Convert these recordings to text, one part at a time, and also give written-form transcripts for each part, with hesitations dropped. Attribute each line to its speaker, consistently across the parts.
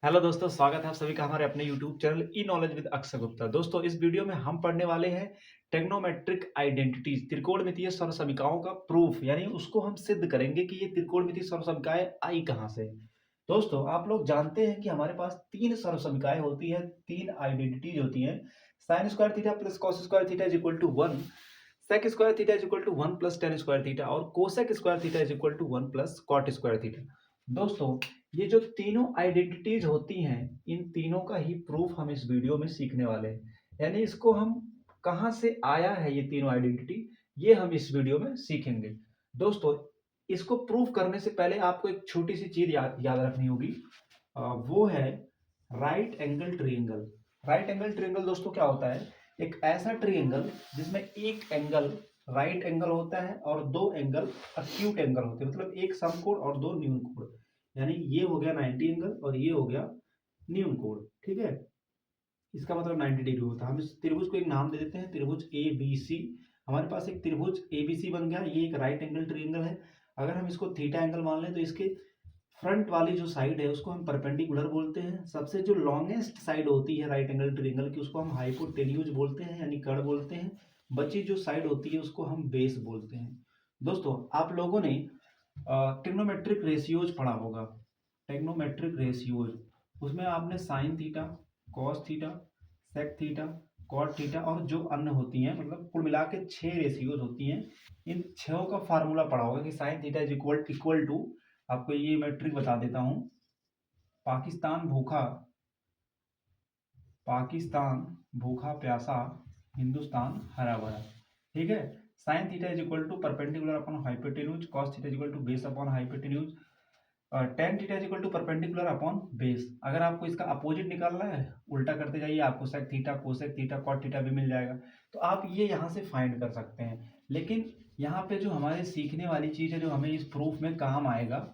Speaker 1: Hello दोस्तों, स्वागत है आप सभी का हमारे अपने YouTube channel E knowledge with Akshay Gupta. दोस्तों, इस वीडियो में हम पढ़ने वाले हैं ट्रिग्नोमेट्रिक आइडेंटिटीज, त्रिकोणमितीय सर्वसमीकरणों का प्रूफ, यानी उसको हम सिद्ध करेंगे कि ये त्रिकोणमितीय सर्वसमीकरणें आई कहाँ से। दोस्तों, आप लोग जानते हैं कि हमारे पास तीन सर्वसमीकरणें होती हैं, तीन आइडेंटिटीज होती हैं। Sine square theta plus cos square theta is equal to 1, sec square theta is equal to 1 plus tan square theta और cosec square theta is equal to 1 plus cot square theta. दोस्तों, ये जो तीनों identities होती हैं, इन तीनों का ही proof हम इस वीडियो में सीखने वाले हैं। यानी इसको हम कहाँ से आया है ये तीनों आइडेंटिटी, ये हम इस वीडियो में सीखेंगे। दोस्तों, इसको प्रूफ करने से पहले आपको एक छोटी सी चीज याद याद रखनी होगी। वो है right angle triangle. Right angle triangle दोस्तों क्या होता है? एक ऐसा ट्रायंगल जिसमें एक एंगल राइट एंगल होता है और दो एंगल एक्यूट एंगल होते हैं, मतलब एक समकोण और दो न्यून कोण। यानी ये हो गया 90 एंगल और ये हो गया न्यून कोण। ठीक है, इसका मतलब 90 डिग्री होता है। हम इस त्रिभुज को एक नाम दे देते हैं, त्रिभुज ए बी सी। हमारे पास एक त्रिभुज ए बी सी बन गया, ये एक राइट एंगल ट्रायंगल है। अगर हम इसको थीटा एंगल मान लें तो इसके फ्रंट वाली जो साइड है उसको हम परपेंडिकुलर बोलते हैं। सबसे जो लॉन्गेस्ट साइड होती है राइट एंगल ट्रायंगल की उसको हम हाइपोटेन्यूज बोलते हैं, यानी कर्ण बोलते हैं। बची जो साइड होती है उसको हम बेस बोलते हैं। दोस्तों, आप लोगों ने ट्रिग्नोमेट्रिक रेशियोज पढ़ा होगा। ट्रिग्नोमेट्रिक रेशियोज, उसमें आपने sine theta, cos theta, sec theta, cot theta और जो अन्य होती हैं, मतलब कुल मिला के 6 रेशियोज होती हैं। इन छहों का फार्मूला पढ़ा होगा कि sine theta is equal to, आपको ये मैं ट्रिक बता देता हूं। पाकिस्तान भूखा, पाकिस्तान भूखा प्यासा, हिंदुस्तान हरा भरा। ठीक है, sine theta is equal to perpendicular upon hypotenuse, cos theta is equal to base upon hypotenuse, tan theta is equal to perpendicular upon base. अगर आपको इसका अपोजिट निकालना है, उल्टा करते जाइए, आपको sec theta, cosec theta, cot theta भी मिल जाएगा। तो आप ये यहाँ से फाइंड कर सकते हैं। लेकिन यहाँ पे जो हमारे सीखने वाली चीज़ है, जो हमें इस प्रूफ में काम आएगा,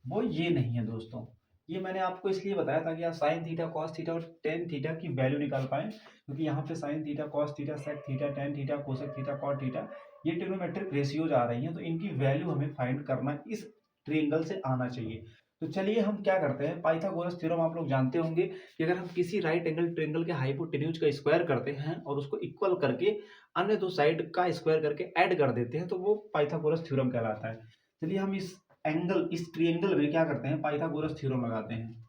Speaker 1: वो ये नहीं है दोस्तों। ये मैंने आपको इसलिए बताया ताकि आप साइन थीटा, कॉस थीटा और टेन थीटा की वैल्यू निकाल पाएं, क्योंकि यहाँ पे sine theta, cos theta, sec theta, tan theta, cosec theta, cot theta, ये ट्रिग्नोमेट्रिक रेशियोज आ रही हैं, तो इनकी वैल्यू हमें फाइंड करना इस ट्रायंगल से आना चाहिए। तो चलिए हम क्या करते हैं, पाइथागोरस थ्योरम आप लोग जानते होंगे कि अगर हम किसी राइट एंगल ट्रायंगल के हाइपोटेन्यूज का स्क्वायर करते हैं और उसको इक्वल करके अन्य दो साइड का स्क्वायर करके ऐड कर देते हैं तो वो पाइथागोरस थ्योरम कहलाता है। चलिए हम इस ट्रायंगल में क्या करते हैं, पाइथागोरस थ्योरम लगाते हैं।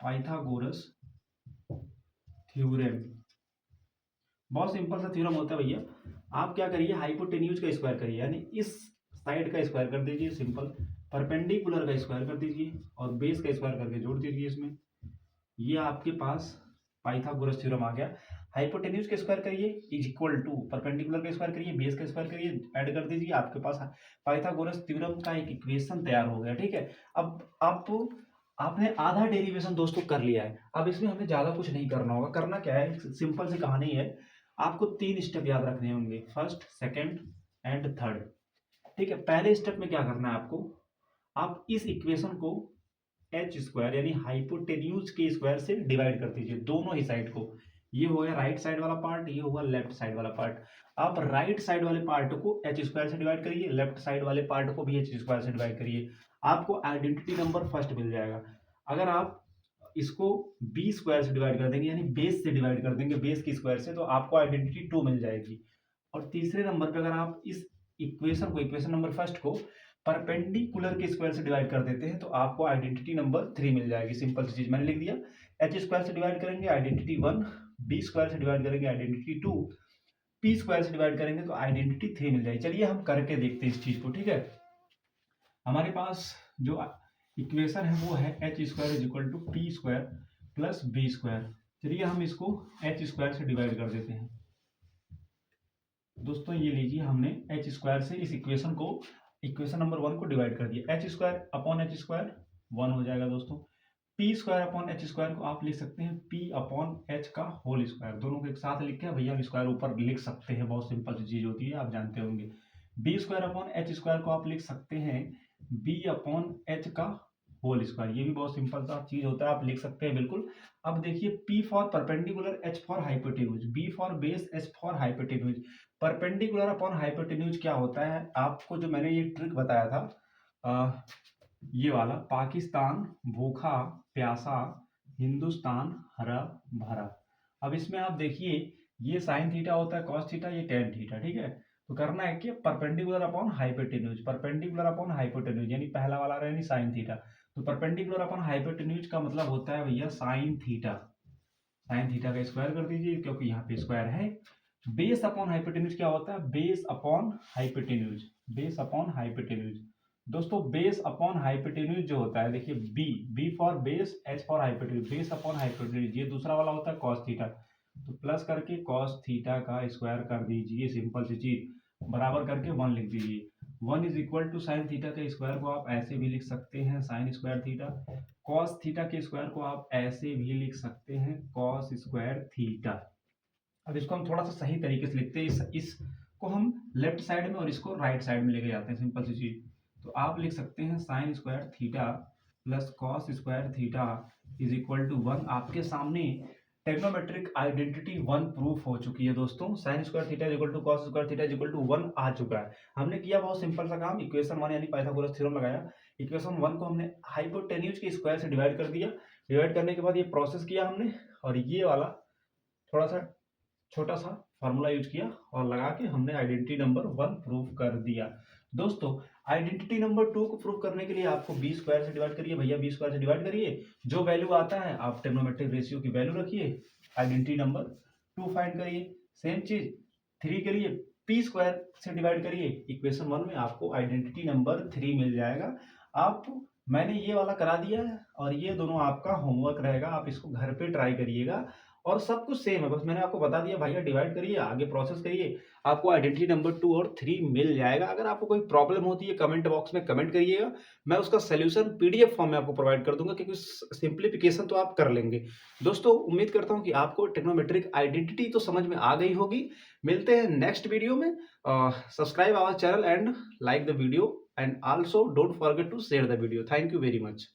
Speaker 1: पाइथागोरस थ्योरम बहुत सिंपल सा थ्योरम होता है भैया। आप क्या करिए, हाइपोटेन्यूज का स्क्वायर करिए, यानी इस साइड का स्क्वायर कर दीजिए सिंपल, परपेंडिकुलर का स्क्वायर कर दीजिए और बेस का स्क्वायर करके जोड़ दीजिए इसमें। ये आपके पास पाइथागोरस थ्योरम आ गया। हाइपोटेन्यूज का स्क्वायर करिए इज इक्वल टू परपेंडिकुलर का स्क्वायर करिए, बेस का स्क्वायर करिए, ऐड कर दीजिए, आपके पास पाइथागोरस थ्योरम का एक इक्वेशन तैयार हो गया। ठीक है, अब आपने आधा डेरिवेशन दोस्तों कर लिया है। अब इसमें हमें ज्यादा कुछ नहीं करना होगा। करना क्या है, सिंपल सी कहानी है। आपको तीन स्टेप याद रखने होंगे, फर्स्ट, सेकंड एंड थर्ड। ठीक है, पहले स्टेप में क्या करना है आपको, आप इस इक्वेशन को एच स्क्वायर यानी हाइपोटेन्यूज के स्क्वायर से डिवाइड कर दीजिए दोनों ही साइड को। ये हो गया राइट साइड वाला पार्ट, ये होगा लेफ्ट साइड वाला पार्ट। आप राइट साइड वाले पार्ट को एच स्क्वायर से डिवाइड करिए, लेफ्ट साइड वाले पार्ट को भी एच स्क्वायर से डिवाइड करिए। आपको आइडेंटिटी नंबर फर्स्ट मिल जाएगा। अगर आप इसको बी स्क्वायर से डिवाइड कर देंगे, यानी बेस से डिवाइड कर देंगे, बेस की स्क्वायर से, तो आपको आइडेंटिटी 2 मिल जाएगी। और तीसरे नंबर पे अगर आप इस इक्वेशन नंबर फर्स्ट को परपेंडिकुलर के स्क्वायर से डिवाइड कर देते हैं तो आपको आइडेंटिटी नंबर 3 मिल जाएगी। सिंपल सी चीज मैंने लिख दिया, एच स्क्वायर से डिवाइड करेंगे आइडेंटिटी 1, बी स्क्वायर से डिवाइड करेंगे आइडेंटिटी 2, पी स्क्वायर से डिवाइड करेंगे तो आइडेंटिटी 3 मिल जाएगी। चलिए हम करके देखते हैं इस चीज को। ठीक है, हमारे पास जो इक्वेशन है वो है H square is equal to P square plus B square. चलिए हम इसको एच स्क्वायर से डिवाइड कर देते हैं। दोस्तों ये लीजिए, हमने एच स्क्वायर से इस इक्वेशन को, इक्वेशन नंबर 1 को डिवाइड कर दिया। H square upon H square 1 हो जाएगा दोस्तों। P square upon H square को आप लिख सकते हैं पी अपॉन एच का होल स्क्वायर। दोनों को एक साथ लिख के भैया हम स्क्वायर ऊपर लिख सकते हैं, बहुत सिंपल सी चीज होती है, आप जानते होंगे। B square upon H square को आप लिख सकते हैं बी अपॉन एच का होल स्क्वायर। ये भी बहुत सिंपल सा चीज होता है, आप लिख सकते हैं बिल्कुल। अब देखिए, P for perpendicular, H for hypotenuse, B for base, H for hypotenuse. Perpendicular upon hypotenuse क्या होता है, आपको जो मैंने ये ट्रिक बताया था, ये वाला पाकिस्तान भूखा प्यासा, हिंदुस्तान हरा भरा। अब इसमें आप देखिए ये साइन थीटा होता है, कॉस थीटा, ये टेन थीटा, ठीक है। तो करना है कि perpendicular upon hypotenuse, perpendicular upon hypotenuse यानी पहला वाला रहा यानी साइन थीटा। तो परपेंडिकुलर अपॉन हाइपोटेन्यूज का मतलब होता है भैया साइन थीटा। साइन थीटा का स्क्वायर कर दीजिए क्योंकि यहाँ पे स्क्वायर है। बेस अपॉन हाइपोटेन्यूज क्या होता है? Base upon hypotenuse, base upon hypotenuse. दोस्तों बेस अपॉन हाइपोटेन्यूज जो होता है, देखिए B, B for base, H for hypotenuse, base upon hypotenuse, ये दूसरा वाला होता है कॉस थीटा। तो प्लस करके कॉस थीटा का स्क्वायर कर दीजिए, सिंपल सी चीज, बराबर करके 1 लिख दीजिए। 1 is equal to sine theta के स्क्वायर को आप ऐसे भी लिख सकते हैं sine square theta, cos theta के स्क्वायर को आप ऐसे भी लिख सकते हैं कॉस स्क्वायर थीटा। अब इसको हम थोड़ा सा सही तरीके से लिखते हैं, इसको हम लेफ्ट साइड में और इसको राइट साइड में लेके जाते हैं, सिंपल सी चीज। तो आप लिख सकते हैं sine square theta plus cos square theta is equal to 1। आपके सामने टेक्नोमेट्रिक आइडेंटिटी 1 प्रूफ हो चुकी है दोस्तों। Sine square theta is equal to cos square theta is equal to 1 आ चुका है। हमने किया बहुत सिंपल सा काम, इक्वेशन 1 यानी पाइथागोरस थ्योरम लगाया। इक्वेशन 1 को हमने हाइपोटेन्यूज के स्क्वायर से डिवाइड कर दिया। डिवाइड करने के बाद ये प्रोसेस किया हमने, और ये वाला थोड़ा सा छोटा सा फार्मूला यूज किया और लगा के हमने आइडेंटिटी नंबर 1 प्रूव कर दिया। दोस्तों आइडेंटिटी नंबर 2 को प्रूव करने के लिए आपको बी स्क्वायर से डिवाइड करिए भैया, बी स्क्वायर से डिवाइड करिए, जो वैल्यू आता है आप ट्रिग्नोमेट्रिक रेशियो की वैल्यू रखिए, आइडेंटिटी नंबर 2 फाइंड करिए। सेम चीज 3 के लिए पी स्क्वायर से डिवाइड करिए, इक्वेशन 1 में आपको आइडेंटिटी नंबर 3 मिल जाएगा। आप मैंने ये वाला करा दिया है और ये दोनों आपका होमवर्क रहेगा, आप इसको घर पे ट्राई करिएगा और सब कुछ सेम है, बस मैंने आपको बता दिया भैया डिवाइड करिए, आगे प्रोसेस करिए, आपको आइडेंटिटी नंबर 2 और 3 मिल जाएगा। अगर आपको कोई प्रॉब्लम होती है कमेंट बॉक्स में कमेंट करिएगा, मैं उसका सॉल्यूशन पीडीएफ फॉर्म में आपको प्रोवाइड कर दूंगा, क्योंकि सिंप्लीफिकेशन तो आप कर लेंगे। दोस्तों उम्मीद करता हूं कि आपको ट्रिग्नोमेट्रिक आइडेंटिटी तो समझ में आ गई होगी। मिलते हैं नेक्स्ट वीडियो में। Subscribe our channel and like the video and also don't forget to share the video. Thank you very much.